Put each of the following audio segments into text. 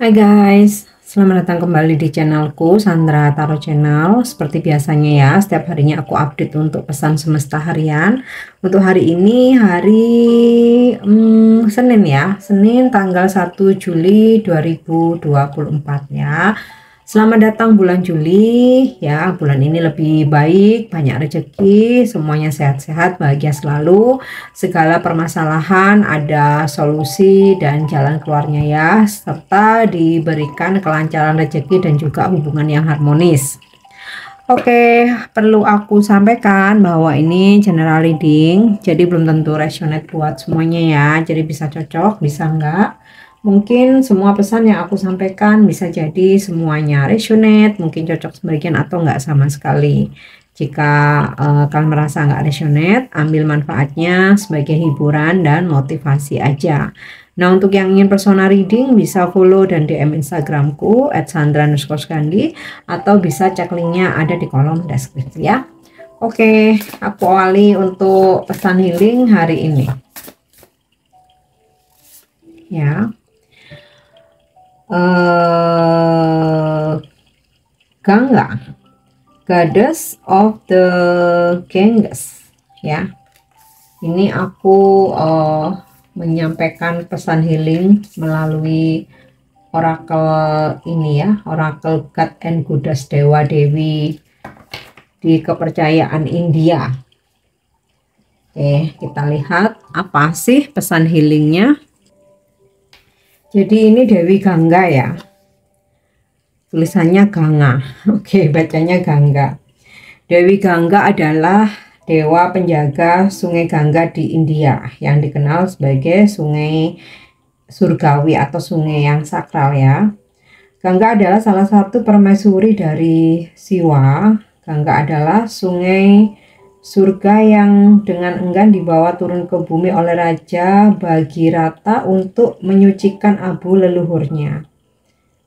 Hai guys, selamat datang kembali di channelku Sandra Tarot Channel. Seperti biasanya ya, setiap harinya aku update untuk pesan semesta harian. Untuk hari ini Senin ya, Senin tanggal 1 Juli 2024 ya. Selamat datang bulan Juli ya. Bulan ini lebih baik, banyak rezeki, semuanya sehat-sehat, bahagia selalu. Segala permasalahan ada solusi dan jalan keluarnya ya, serta diberikan kelancaran rezeki dan juga hubungan yang harmonis. Oke, perlu aku sampaikan bahwa ini general reading, jadi belum tentu resonate buat semuanya ya. Jadi bisa cocok, bisa enggak. Mungkin semua pesan yang aku sampaikan bisa jadi semuanya resonate, mungkin cocok sebagian atau enggak sama sekali. Jika kalian merasa enggak resonate, ambil manfaatnya sebagai hiburan dan motivasi aja. Nah, untuk yang ingin personal reading bisa follow dan DM Instagramku @sandra_gandhi atau bisa cek linknya ada di kolom deskripsi ya. Oke, aku awali untuk pesan healing hari ini. Ya. Gangga, Goddess of the Ganges ya. Ini aku menyampaikan pesan healing melalui oracle ini ya, oracle God and Goddess, Dewa Dewi di kepercayaan India. Oke, kita lihat apa sih pesan healingnya. Jadi ini Dewi Gangga ya, tulisannya Ganga. Oke, bacanya Gangga. Dewi Gangga adalah dewa penjaga sungai Gangga di India yang dikenal sebagai sungai surgawi atau sungai yang sakral ya. Gangga adalah salah satu permaisuri dari Siwa. Gangga adalah sungai surga yang dengan enggan dibawa turun ke bumi oleh Raja Bhagirata untuk menyucikan abu leluhurnya.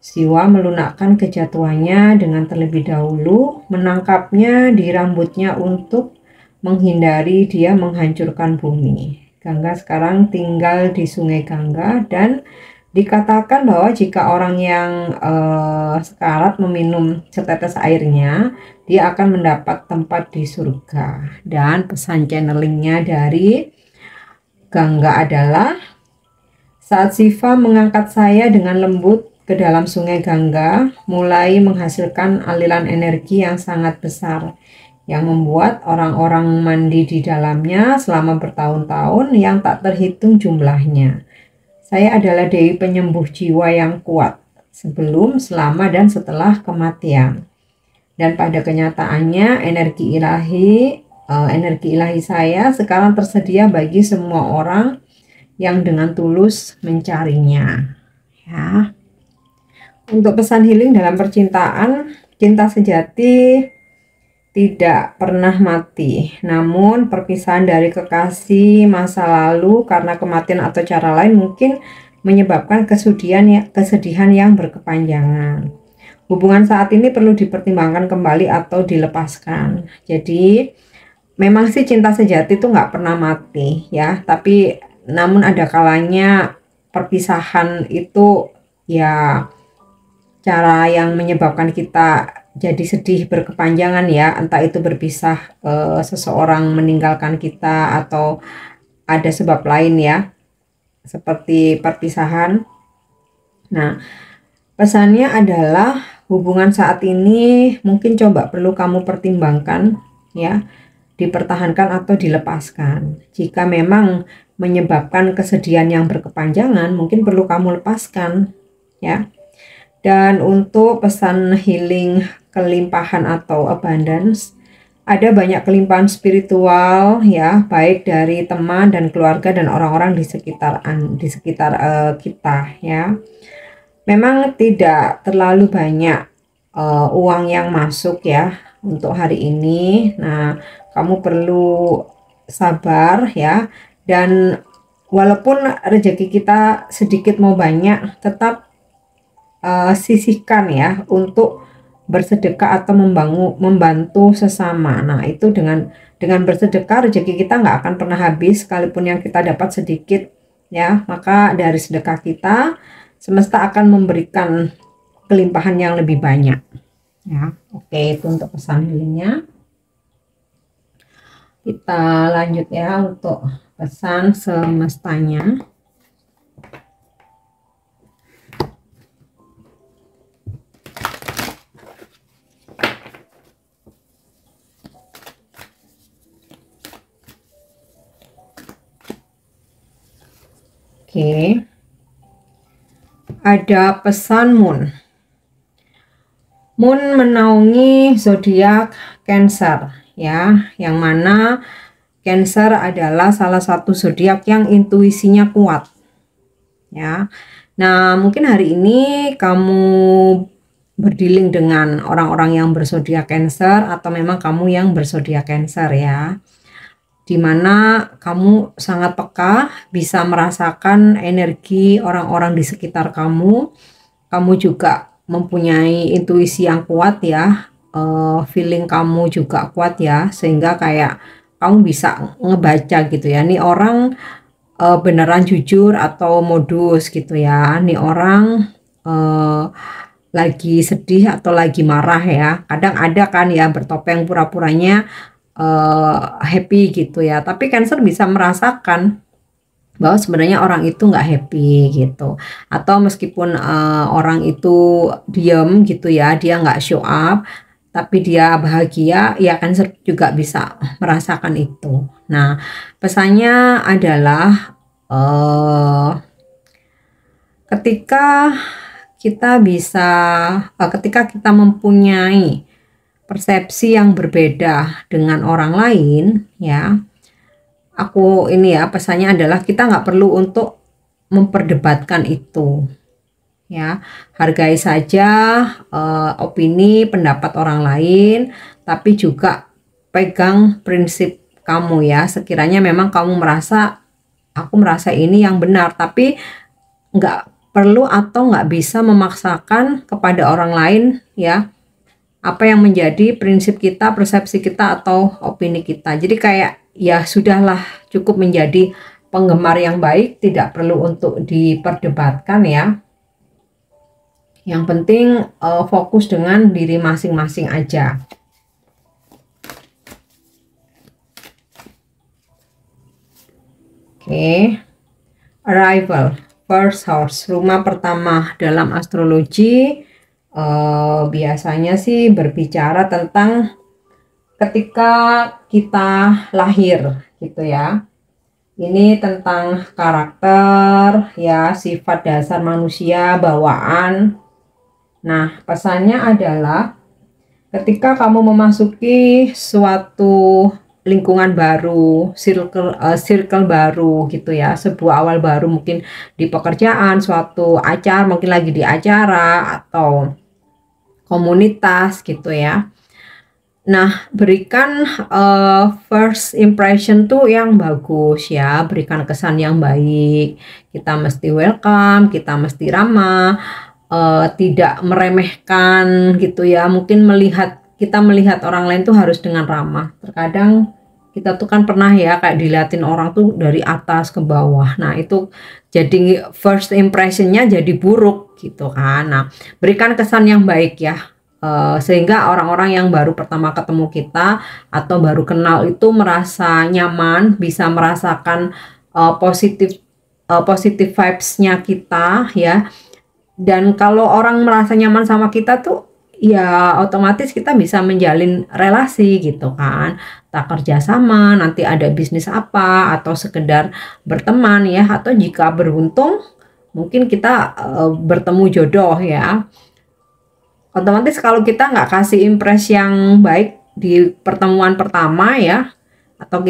Siwa melunakkan kejatuhannya dengan terlebih dahulu menangkapnya di rambutnya untuk menghindari dia menghancurkan bumi. Gangga sekarang tinggal di sungai Gangga dan dikatakan bahwa jika orang yang sekarat meminum setetes airnya, dia akan mendapat tempat di surga. Dan pesan channelingnya dari Gangga adalah, saat Siva mengangkat saya dengan lembut ke dalam sungai Gangga, mulai menghasilkan aliran energi yang sangat besar, yang membuat orang-orang mandi di dalamnya selama bertahun-tahun yang tak terhitung jumlahnya. Saya adalah Dewi penyembuh jiwa yang kuat, sebelum, selama, dan setelah kematian. Dan pada kenyataannya energi ilahi saya sekarang tersedia bagi semua orang yang dengan tulus mencarinya. Ya. Untuk pesan healing dalam percintaan, cinta sejati tidak pernah mati, namun perpisahan dari kekasih masa lalu karena kematian atau cara lain mungkin menyebabkan kesedihan yang berkepanjangan. Hubungan saat ini perlu dipertimbangkan kembali atau dilepaskan. Jadi memang sih cinta sejati itu nggak pernah mati ya, tapi namun ada kalanya perpisahan itu ya cara yang menyebabkan kita jadi sedih berkepanjangan ya, entah itu berpisah, seseorang meninggalkan kita atau ada sebab lain ya, seperti perpisahan. Nah, pesannya adalah hubungan saat ini mungkin coba perlu kamu pertimbangkan ya, dipertahankan atau dilepaskan. Jika memang menyebabkan kesedihan yang berkepanjangan, mungkin perlu kamu lepaskan ya. Dan untuk pesan healing kelimpahan atau abundance, ada banyak kelimpahan spiritual ya, baik dari teman dan keluarga dan orang-orang di sekitar kita ya. Memang tidak terlalu banyak uang yang masuk ya untuk hari ini. Nah, kamu perlu sabar ya, dan walaupun rezeki kita sedikit mau banyak, tetap sisihkan ya untuk bersedekah atau membantu sesama. Nah, itu dengan bersedekah rezeki kita nggak akan pernah habis, sekalipun yang kita dapat sedikit ya. Maka dari sedekah kita semesta akan memberikan kelimpahan yang lebih banyak ya. Oke, itu untuk pesan healingnya. Kita lanjut ya untuk pesan semestanya. Oke, ada pesan Moon. Moon menaungi zodiak Cancer ya, yang mana Cancer adalah salah satu zodiak yang intuisinya kuat ya. Nah, mungkin hari ini kamu berdealing dengan orang-orang yang berzodiak Cancer, atau memang kamu yang berzodiak Cancer ya, dimana kamu sangat peka, bisa merasakan energi orang-orang di sekitar kamu. Kamu juga mempunyai intuisi yang kuat ya, feeling kamu juga kuat ya, sehingga kayak kamu bisa ngebaca gitu ya, nih orang beneran jujur atau modus gitu ya, nih orang lagi sedih atau lagi marah ya. Kadang ada kan ya bertopeng pura-puranya happy gitu ya, tapi Cancer bisa merasakan bahwa sebenarnya orang itu nggak happy gitu, atau meskipun orang itu diem gitu ya, dia nggak show up tapi dia bahagia ya, Cancer juga bisa merasakan itu. Nah, pesannya adalah ketika kita bisa ketika kita mempunyai persepsi yang berbeda dengan orang lain ya, aku ini ya, pesannya adalah kita nggak perlu untuk memperdebatkan itu ya. Hargai saja opini pendapat orang lain, tapi juga pegang prinsip kamu ya. Sekiranya memang kamu merasa, aku merasa ini yang benar, tapi nggak perlu atau nggak bisa memaksakan kepada orang lain ya, apa yang menjadi prinsip kita, persepsi kita, atau opini kita. Jadi kayak ya sudahlah, cukup menjadi penggemar yang baik, tidak perlu untuk diperdebatkan ya. Yang penting fokus dengan diri masing-masing aja. Oke. Arrival, first house, rumah pertama dalam astrologi biasanya sih berbicara tentang ketika kita lahir gitu ya. Ini tentang karakter ya, sifat dasar manusia, bawaan. Nah, pesannya adalah ketika kamu memasuki suatu lingkungan baru, circle baru gitu ya, sebuah awal baru, mungkin di pekerjaan, suatu acara, mungkin lagi di acara atau komunitas gitu ya. Nah, berikan first impression tuh yang bagus ya, berikan kesan yang baik. Kita mesti welcome, kita mesti ramah, tidak meremehkan gitu ya. Mungkin kita melihat orang lain tuh harus dengan ramah. Terkadang kita tuh kan pernah ya kayak diliatin orang tuh dari atas ke bawah. Nah, itu jadi first impressionnya jadi buruk gitu kan. Nah, berikan kesan yang baik ya. Sehingga orang-orang yang baru pertama ketemu kita atau baru kenal itu merasa nyaman, bisa merasakan positif vibes-nya kita ya. Dan kalau orang merasa nyaman sama kita tuh ya otomatis kita bisa menjalin relasi gitu kan, tak kerja sama, nanti ada bisnis apa, atau sekedar berteman ya, atau jika beruntung mungkin kita bertemu jodoh ya. Otomatis kalau kita nggak kasih impresi yang baik di pertemuan pertama ya, atau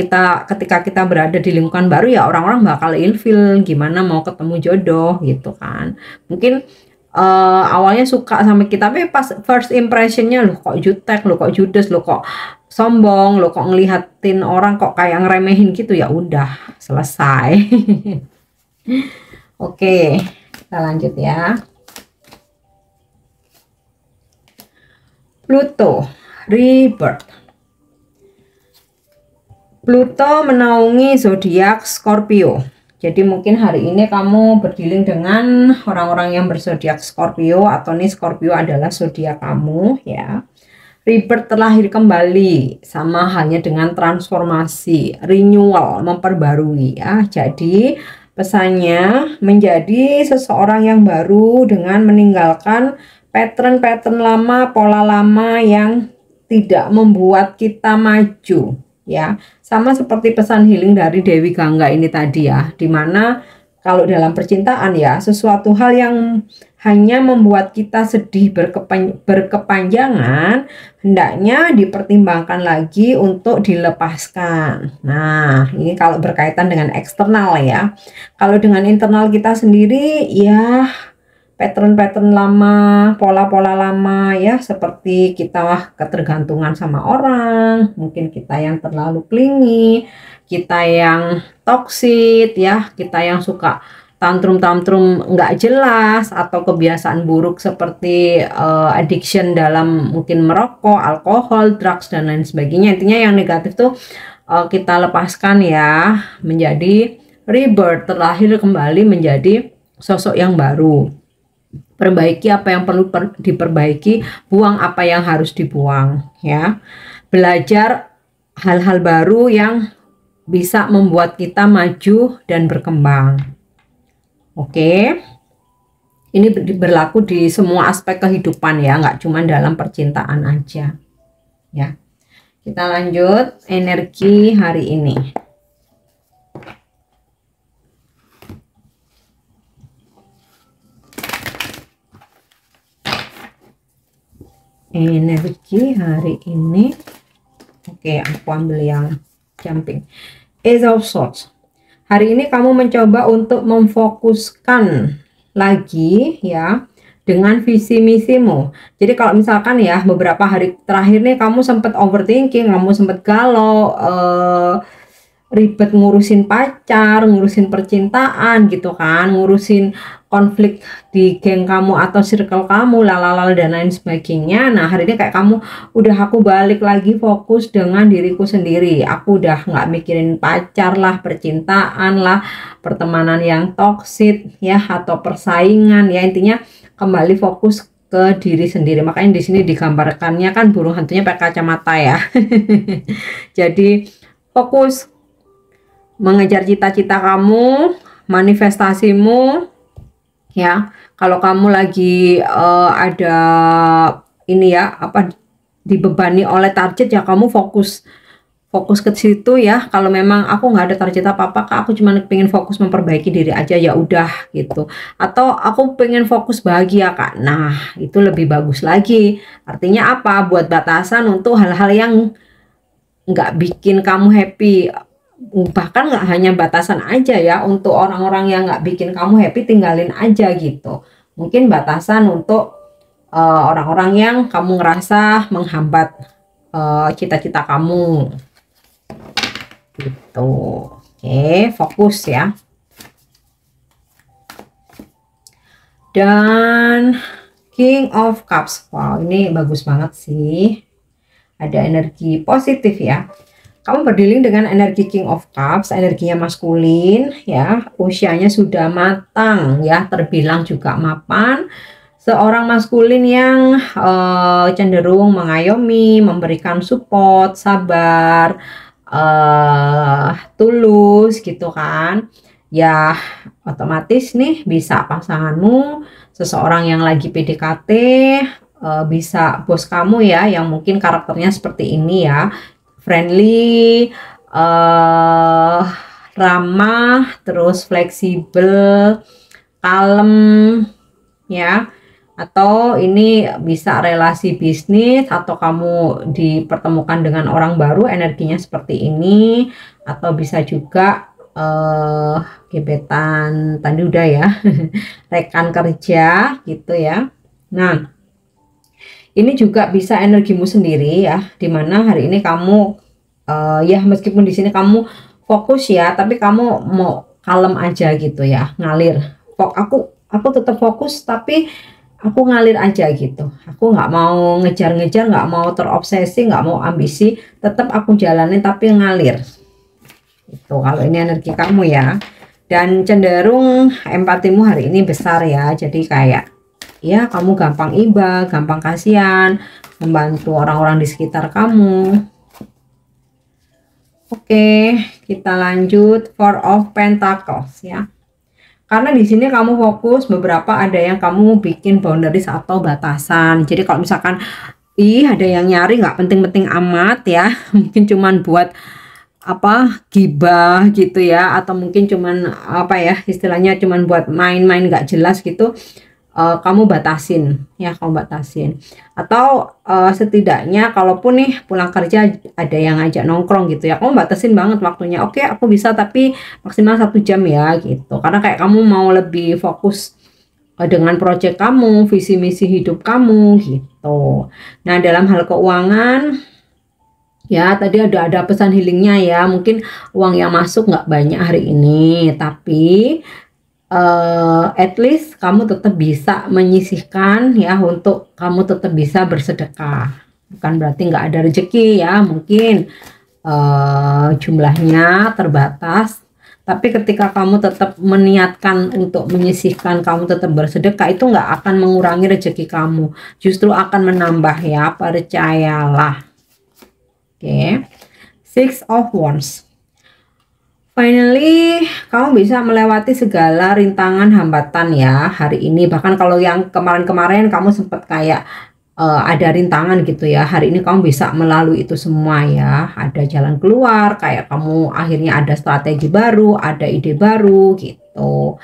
ketika kita berada di lingkungan baru ya, orang-orang bakal ilfil gimana mau ketemu jodoh gitu kan. Mungkin awalnya suka sama kita, tapi pas first impressionnya lo kok jutek, lo kok judes, lo kok sombong, lo kok ngelihatin orang kok kayak ngeremehin gitu, ya udah selesai. Oke, kita lanjut ya. Pluto, rebirth. Pluto menaungi zodiak Scorpio. Jadi mungkin hari ini kamu berdealing dengan orang-orang yang berzodiak Scorpio, atau nih Scorpio adalah zodiak kamu ya. Rebirth, terlahir kembali, sama halnya dengan transformasi, renewal, memperbarui ya. Jadi pesannya menjadi seseorang yang baru dengan meninggalkan pattern-pattern lama, pola lama yang tidak membuat kita maju ya. Sama seperti pesan healing dari Dewi Gangga ini tadi ya, dimana kalau dalam percintaan ya, sesuatu hal yang hanya membuat kita sedih berkepanjangan hendaknya dipertimbangkan lagi untuk dilepaskan. Nah, ini kalau berkaitan dengan eksternal ya. Kalau dengan internal kita sendiri ya, pattern-pattern lama, pola-pola lama ya, seperti kita ketergantungan sama orang, mungkin kita yang terlalu clingy, kita yang toxic ya, kita yang suka tantrum-tantrum nggak jelas, atau kebiasaan buruk seperti addiction dalam mungkin merokok, alkohol, drugs dan lain sebagainya. Intinya yang negatif tuh kita lepaskan ya, menjadi rebirth, terlahir kembali menjadi sosok yang baru. Perbaiki apa yang perlu diperbaiki, buang apa yang harus dibuang ya. Belajar hal-hal baru yang bisa membuat kita maju dan berkembang. Oke. Ini berlaku di semua aspek kehidupan ya, nggak cuma dalam percintaan aja ya. Kita lanjut energi hari ini. Energi hari ini. Oke, aku ambil yang jumping. Ace of Swords. Hari ini kamu mencoba untuk memfokuskan lagi ya dengan visi misimu. Jadi kalau misalkan ya beberapa hari terakhir nih kamu sempat overthinking, kamu sempat galau, ribet ngurusin pacar, ngurusin percintaan gitu kan, ngurusin konflik di geng kamu atau circle kamu, lalala dan lain sebagainya. Nah hari ini kayak kamu udah, aku balik lagi fokus dengan diriku sendiri. Aku udah nggak mikirin pacar lah, percintaan lah, pertemanan yang toksik ya, atau persaingan ya. Intinya kembali fokus ke diri sendiri. Makanya di sini digambarkannya kan burung hantunya pakai kacamata ya. Jadi fokus mengejar cita-cita kamu, manifestasimu ya. Kalau kamu lagi ada ini ya, apa, dibebani oleh target ya, kamu fokus ke situ ya. Kalau memang aku nggak ada target apa-apa, Kak, aku cuma pengen fokus memperbaiki diri aja, ya udah gitu. Atau aku pengen fokus bahagia, Kak. Nah, itu lebih bagus lagi. Artinya apa? Buat batasan untuk hal-hal yang nggak bikin kamu happy. Bahkan nggak hanya batasan aja ya, untuk orang-orang yang nggak bikin kamu happy tinggalin aja gitu. Mungkin batasan untuk orang-orang yang kamu ngerasa menghambat cita-cita kamu gitu. Oke, fokus ya. Dan King of Cups, wow ini bagus banget sih, ada energi positif ya. Kamu berdealing dengan energi King of Cups, energinya maskulin ya, usianya sudah matang ya, terbilang juga mapan. Seorang maskulin yang cenderung mengayomi, memberikan support, sabar, tulus gitu kan. Ya otomatis nih bisa pasanganmu, seseorang yang lagi PDKT, bisa bos kamu ya, yang mungkin karakternya seperti ini ya, friendly, ramah, terus fleksibel, kalem ya. Atau ini bisa relasi bisnis, atau kamu dipertemukan dengan orang baru, energinya seperti ini. Atau bisa juga gebetan tadi udah ya, rekan kerja gitu ya. Nah ini juga bisa energimu sendiri ya, dimana hari ini kamu ya meskipun di sini kamu fokus ya, tapi kamu mau kalem aja gitu ya, ngalir. Aku tetap fokus tapi aku ngalir aja gitu. Aku nggak mau ngejar-ngejar, nggak mau terobsesi, nggak mau ambisi, tetap aku jalanin tapi ngalir. Itu kalau ini energi kamu ya. Dan cenderung empatimu hari ini besar ya. Jadi kayak ya kamu gampang iba, gampang kasihan, membantu orang-orang di sekitar kamu. Oke, kita lanjut Four of Pentacles ya. Karena di sini kamu fokus, beberapa ada yang kamu bikin boundaries atau batasan. Jadi kalau misalkan ada yang nyari nggak penting-penting amat ya, mungkin cuman buat apa gibah gitu ya, atau mungkin cuman apa ya istilahnya cuman buat main-main nggak jelas gitu. Kamu batasin ya, kamu batasin. Atau setidaknya kalaupun nih pulang kerja ada yang ngajak nongkrong gitu ya, kamu batasin banget waktunya. Oke, aku bisa tapi maksimal 1 jam ya gitu, karena kayak kamu mau lebih fokus dengan proyek kamu, visi misi hidup kamu gitu. Nah, dalam hal keuangan ya tadi ada pesan healingnya ya, mungkin uang yang masuk nggak banyak hari ini, tapi at least kamu tetap bisa menyisihkan ya, untuk kamu tetap bisa bersedekah. Bukan berarti nggak ada rezeki ya, mungkin jumlahnya terbatas, tapi ketika kamu tetap meniatkan untuk menyisihkan, kamu tetap bersedekah, itu nggak akan mengurangi rezeki kamu, justru akan menambah ya, percayalah. Oke. Six of Wands. Finally, kamu bisa melewati segala rintangan hambatan ya hari ini. Bahkan kalau yang kemarin-kemarin kamu sempat kayak ada rintangan gitu ya, hari ini kamu bisa melalui itu semua ya. Ada jalan keluar, kayak kamu akhirnya ada strategi baru, ada ide baru gitu.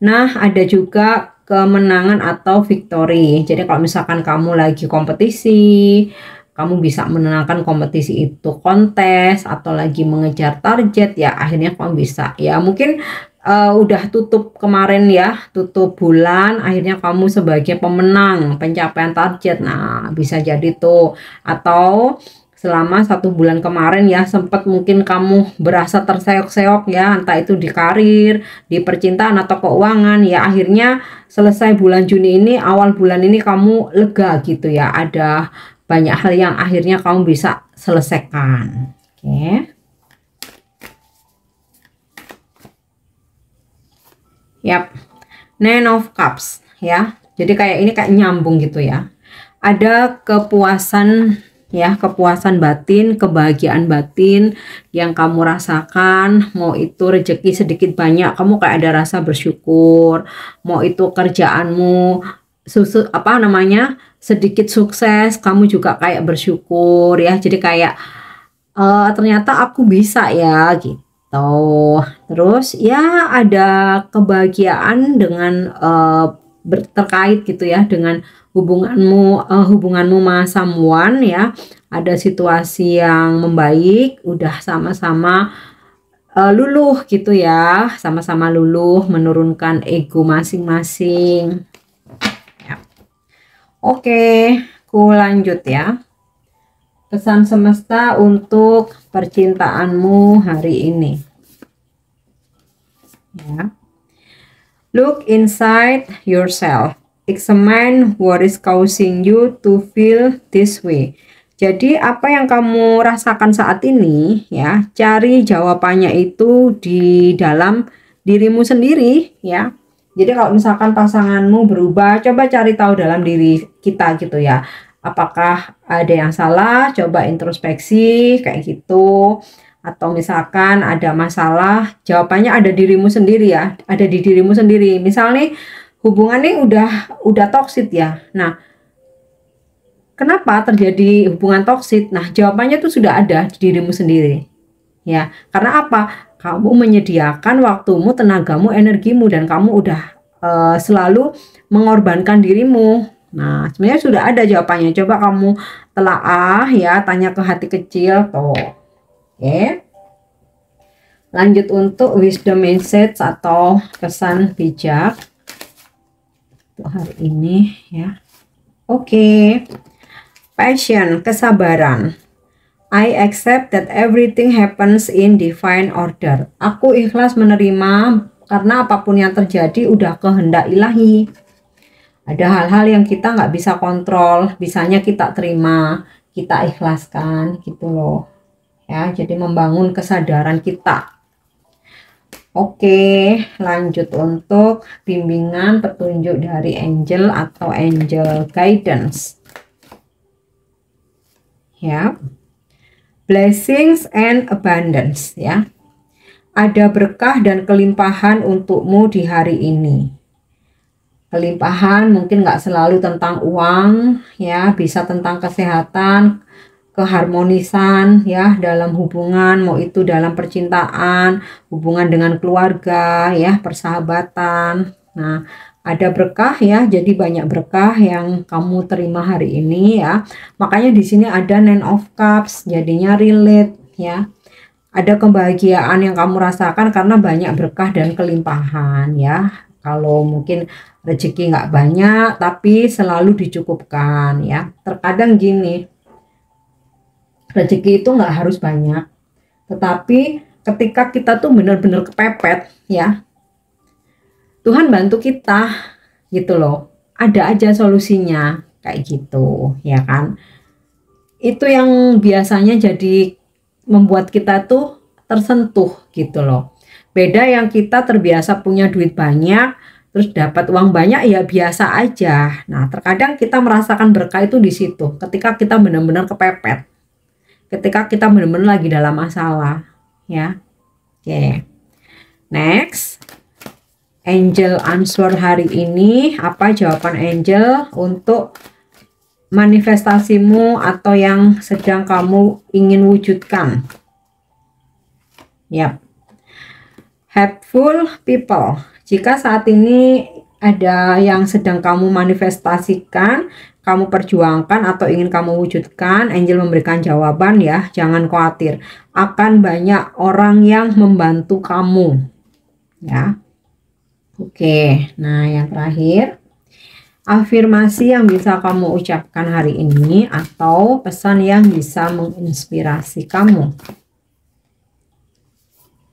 Nah, ada juga kemenangan atau victory. Jadi kalau misalkan kamu lagi kompetisi, kamu bisa menangkan kompetisi itu, kontes atau lagi mengejar target ya, akhirnya kamu bisa ya, mungkin udah tutup kemarin ya, tutup bulan, akhirnya kamu sebagai pemenang pencapaian target. Nah, bisa jadi tuh. Atau selama 1 bulan kemarin ya, sempat mungkin kamu berasa terseok-seok ya, entah itu di karir, di percintaan atau keuangan ya, akhirnya selesai bulan Juni ini, awal bulan ini kamu lega gitu ya, ada banyak hal yang akhirnya kamu bisa selesaikan. Oke. Yap. Nine of Cups ya. Jadi kayak ini kayak nyambung gitu ya. Ada kepuasan ya, kepuasan batin, kebahagiaan batin yang kamu rasakan, mau itu rezeki sedikit banyak, kamu kayak ada rasa bersyukur, mau itu kerjaanmu sedikit sukses, kamu juga kayak bersyukur ya. Jadi kayak ternyata aku bisa ya gitu. Terus ya ada kebahagiaan dengan terkait gitu ya dengan hubunganmu sama someone ya. Ada situasi yang membaik, udah sama-sama luluh gitu ya, sama-sama luluh menurunkan ego masing-masing. Oke, ku lanjut ya. Pesan semesta untuk percintaanmu hari ini. Ya. Look inside yourself. Examine what is causing you to feel this way. Jadi apa yang kamu rasakan saat ini ya, cari jawabannya itu di dalam dirimu sendiri ya. Jadi kalau misalkan pasanganmu berubah, coba cari tahu dalam diri kita gitu ya. Apakah ada yang salah? Coba introspeksi kayak gitu. Atau misalkan ada masalah, jawabannya ada dirimu sendiri ya. Ada di dirimu sendiri. Misalnya hubungannya udah toksik ya. Nah, kenapa terjadi hubungan toksik? Nah, jawabannya tuh sudah ada di dirimu sendiri. Ya, karena apa? Kamu menyediakan waktumu, tenagamu, energimu, dan kamu udah selalu mengorbankan dirimu. Nah, sebenarnya sudah ada jawabannya. Coba kamu telaah ya, tanya ke hati kecil tuh. Oke. Lanjut untuk wisdom message atau pesan bijak untuk hari ini ya. Oke. Passion, kesabaran. I accept that everything happens in divine order. Aku ikhlas menerima karena apapun yang terjadi udah kehendak ilahi. Ada hal-hal yang kita nggak bisa kontrol, bisanya kita terima, kita ikhlaskan gitu loh. Ya, jadi membangun kesadaran kita. Oke, lanjut untuk bimbingan petunjuk dari angel atau angel guidance. Ya. Blessings and abundance ya. Ada berkah dan kelimpahan untukmu di hari ini. Kelimpahan mungkin nggak selalu tentang uang ya, bisa tentang kesehatan, keharmonisan ya dalam hubungan, mau itu dalam percintaan, hubungan dengan keluarga ya, persahabatan. Nah, ada berkah ya, jadi banyak berkah yang kamu terima hari ini ya. Makanya di sini ada Nine of Cups, jadinya relate ya. Ada kebahagiaan yang kamu rasakan karena banyak berkah dan kelimpahan ya. Kalau mungkin rezeki nggak banyak tapi selalu dicukupkan ya. Terkadang gini, rezeki itu nggak harus banyak, tetapi ketika kita tuh benar-benar kepepet ya, Tuhan bantu kita gitu loh. Ada aja solusinya kayak gitu ya kan. Itu yang biasanya jadi membuat kita tuh tersentuh gitu loh. Beda yang kita terbiasa punya duit banyak, terus dapat uang banyak ya biasa aja. Nah, terkadang kita merasakan berkah itu di situ, ketika kita benar-benar kepepet. Ketika kita benar-benar lagi dalam masalah, ya. Oke. Next. Angel answer hari ini, apa jawaban angel untuk manifestasimu atau yang sedang kamu ingin wujudkan? Yap. Helpful people. Jika saat ini ada yang sedang kamu manifestasikan, kamu perjuangkan atau ingin kamu wujudkan, angel memberikan jawaban ya, jangan khawatir. Akan banyak orang yang membantu kamu. Ya. Oke, nah yang terakhir, afirmasi yang bisa kamu ucapkan hari ini atau pesan yang bisa menginspirasi kamu.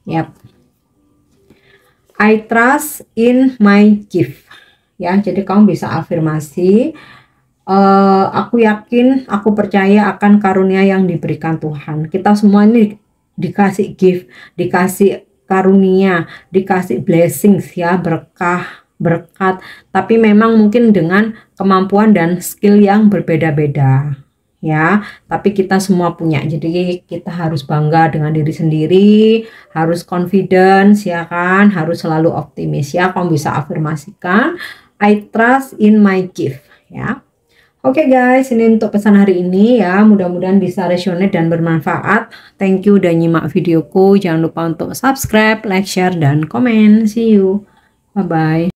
Yap. I trust in my gift. Ya, jadi kamu bisa afirmasi, aku yakin, aku percaya akan karunia yang diberikan Tuhan. Kita semua ini dikasih gift, dikasih karunia, dikasih blessings ya, berkah, berkat. Tapi memang mungkin dengan kemampuan dan skill yang berbeda-beda. Ya, tapi kita semua punya, jadi kita harus bangga dengan diri sendiri, harus confidence ya kan, harus selalu optimis ya. Kamu bisa afirmasikan I trust in my gift ya. Oke guys, ini untuk pesan hari ini ya, mudah-mudahan bisa resonate dan bermanfaat. Thank you udah nyimak videoku, jangan lupa untuk subscribe, like, share, dan komen. See you, bye bye.